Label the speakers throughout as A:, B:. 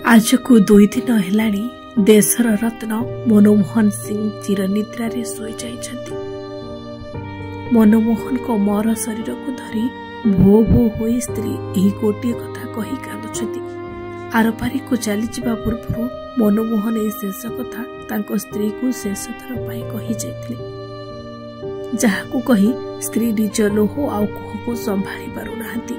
A: आज को 2 दिन हेलाणी देशर रत्न मनमोहन सिंह चिरनिद्रारे सोई जाइछन्ति। मनमोहन को मर शरीर को धरी भो भो होई स्त्री एही गोटे कथा कही कांदुछन्ति। आरपारी को चली जिबा पूर्व मनमोहन ए शेष कथा तांको स्त्री को शेष थर पाई कही जाइथिले, जहाकू कही स्त्री निज लोह आउ कोह को संभाली पारु नाहंती।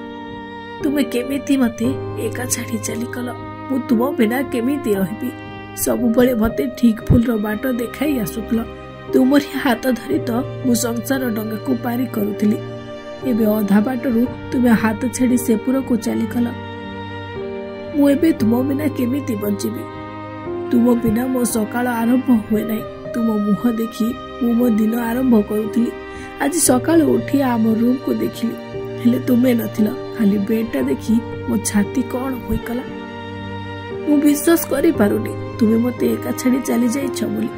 A: तुमे केमिति मते एका छाड़ी चली कल, मु तुम बिना केमिति रहिबी। सबुबले मते ठीक भूल बाट देखाई आसुथल। तुमरी हाथ धरी तो मु संसार डंगा को पारी करुथिली। एबे अधा बाटरू तुमे हाथ छाड़ी सेपुर को चली कल। मु एबे तुम बिना केमिति बंचिबी। तुम बिना मो सकाळ आरंभ हुए नाही। तुम मुह देखी मु मो दिन आरंभ करुथिली। आज सकाळ उठी आम रूम को देखिली, हेले तुमे नथिल। खाली बेडटा देखी मो छाती कौन होई कला। मु विश्वास करि पारुनी तुमे मते एका छाड़ी चली जाइछ बोली।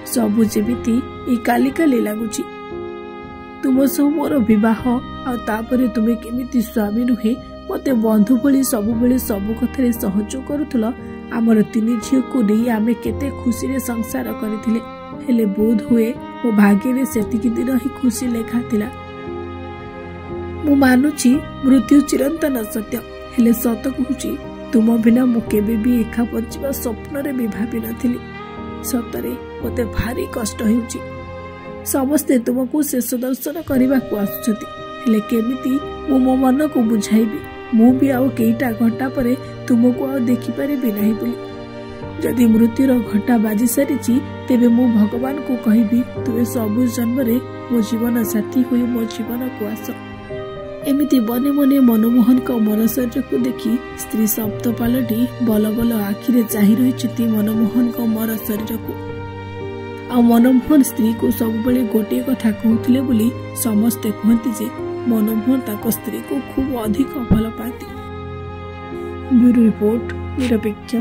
A: सबु जेमिति ई काली काली लागुची। तुम सो मोर विवाह आ तापरे तुमे केमिति स्वामी नुहे मते बंधु भली सबु बेले सबु कथरे सहयोग करुथल। आमर 3 झियो को नै आमे केते खुशी रे संसार करिथिले, हेले बोध हुए मो भाग्य रे सेतिकी दिन ही खुशी लेखा थिला। मु मानुची मृत्यु चिरंतन सत्य, हेले सत कहूची तुम बिना मु केबे भी एका बंचिबा स्वप्न रे भी भाबी नथिली। सतरे मते भारी कष्ट हेउची। समस्ते तुमको शेष दर्शन करबा को आसुछती, हेले केमिति मु मो मन को बुझाइबी। मु भी आउ केईटा घंटा परे तुमको आ देखि परिबी नाही बोली। जदि मृत्युर घंटा बाजी सारिची तेबे मु भगवान को कहिबी तुमे सबु जन्म रे मो जीवन साथी होई मो जीवन को आस। एमिति बने मने मनमोहन को मर शरीर को देखी स्त्री शब्द पालटी बल बल आखिरे चाही रही मनमोहन को मर शरीर को। आ मनमोहन स्त्री को सब बेले गोटे कथा कहूथिले बोली समस्ते कहती जे मनमोहन ताको स्त्री को खूब अधिक भल पाती। ब्यूरो रिपोर्ट निरपेक्ष।